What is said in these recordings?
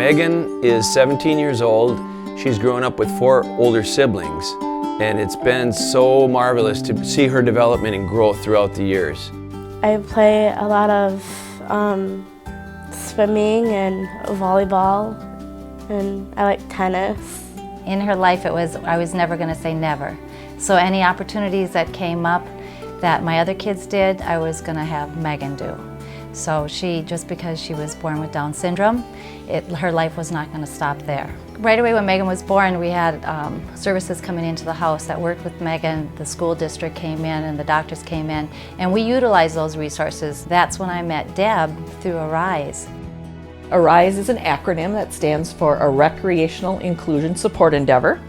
Megan is 17 years old. She's grown up with 4 older siblings, and it's been so marvelous to see her development and growth throughout the years. I play a lot of swimming and volleyball, and I like tennis. In her life, I was never going to say never. So any opportunities that came up that my other kids did, I was going to have Megan do. So just because she was born with Down syndrome, her life was not going to stop there. Right away when Megan was born, we had services coming into the house that worked with Megan. The school district came in and the doctors came in, and we utilized those resources. That's when I met Deb through ARISE. ARISE is an acronym that stands for a Recreational Inclusion Support Endeavor.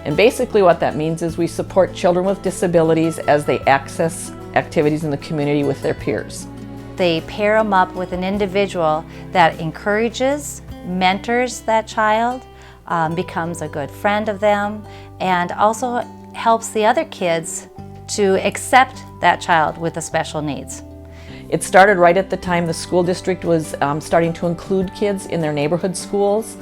And basically what that means is we support children with disabilities as they access activities in the community with their peers. They pair them up with an individual that encourages, mentors that child, becomes a good friend of them, and also helps the other kids to accept that child with the special needs. It started right at the time the school district was starting to include kids in their neighborhood schools.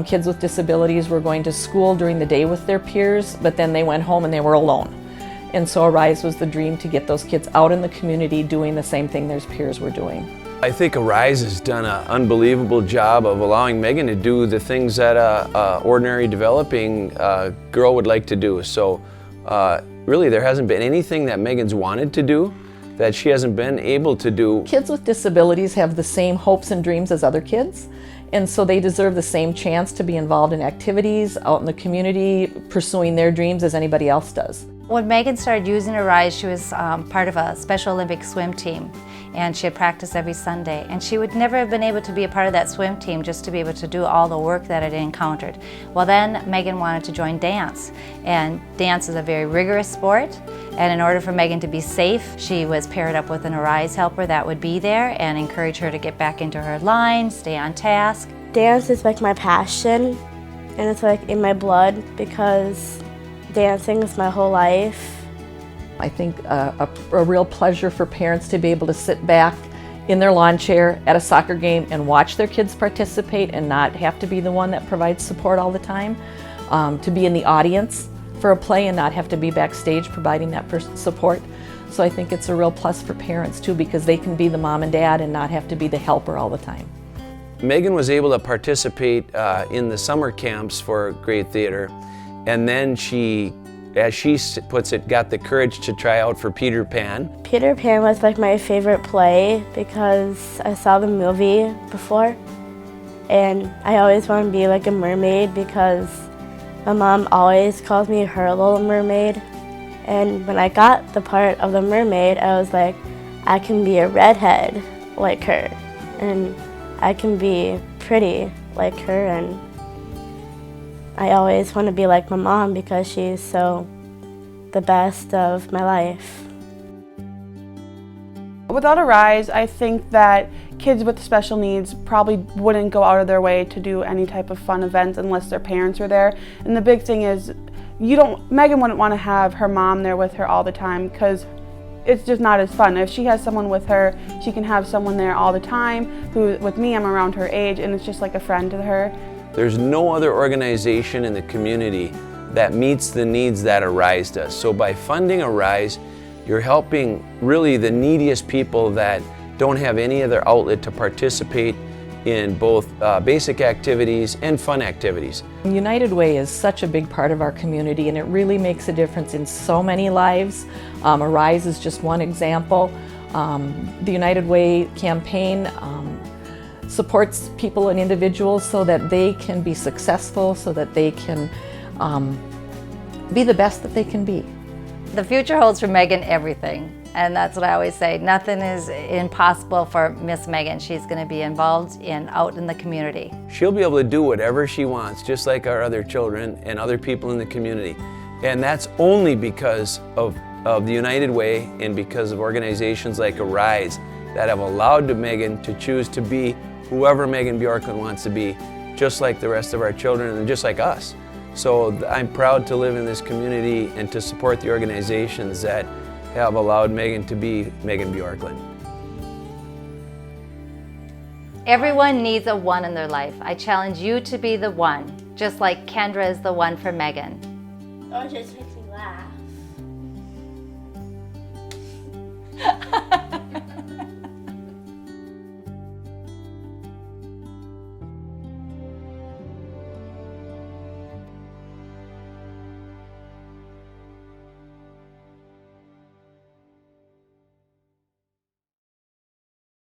Kids with disabilities were going to school during the day with their peers, but then they went home and they were alone. And so ARISE was the dream to get those kids out in the community doing the same thing their peers were doing. I think ARISE has done an unbelievable job of allowing Megan to do the things that an ordinary developing girl would like to do. So really there hasn't been anything that Megan's wanted to do that she hasn't been able to do. Kids with disabilities have the same hopes and dreams as other kids, and so they deserve the same chance to be involved in activities out in the community, pursuing their dreams as anybody else does. When Megan started using ARISE, she was part of a Special Olympic swim team, and she had practice every Sunday. And she would never have been able to be a part of that swim team just to be able to do all the work that it encountered. Well, then Megan wanted to join dance, and dance is a very rigorous sport. And in order for Megan to be safe, she was paired up with an ARISE helper that would be there and encourage her to get back into her line, stay on task. Dance is like my passion, and it's like in my blood because dancing is my whole life. I think a real pleasure for parents to be able to sit back in their lawn chair at a soccer game and watch their kids participate and not have to be the one that provides support all the time. To be in the audience for a play and not have to be backstage providing that support. So I think it's a real plus for parents too, because they can be the mom and dad and not have to be the helper all the time. Megan was able to participate in the summer camps for Great Theater, and then she, as she puts it, got the courage to try out for Peter Pan. Peter Pan was like my favorite play because I saw the movie before, and I always want to be like a mermaid because my mom always calls me her little mermaid. And when I got the part of the mermaid, I was like, I can be a redhead like her, and I can be pretty like her, and I always want to be like my mom because she's so the best of my life. Without ARISE, I think that kids with special needs probably wouldn't go out of their way to do any type of fun events unless their parents were there. And the big thing is, Megan wouldn't want to have her mom there with her all the time because it's just not as fun. If she has someone with her, she can have someone there all the time. With me, I'm around her age, and it's just like a friend to her. There's no other organization in the community that meets the needs that ARISE does. So by funding ARISE, you're helping really the neediest people that don't have any other outlet to participate in both basic activities and fun activities. United Way is such a big part of our community, and it really makes a difference in so many lives. ARISE is just one example. The United Way campaign supports people and individuals so that they can be successful, so that they can be the best that they can be. The future holds for Megan everything, and that's what I always say. Nothing is impossible for Miss Megan. She's going to be involved out in the community. She'll be able to do whatever she wants, just like our other children and other people in the community. And that's only because of the United Way and because of organizations like ARISE that have allowed Megan to choose to be whoever Megan Bjorklund wants to be, just like the rest of our children and just like us. So I'm proud to live in this community and to support the organizations that have allowed Megan to be Megan Bjorklund. Everyone needs a one in their life. I challenge you to be the one, just like Kendra is the one for Megan. Oh, it just makes me laugh.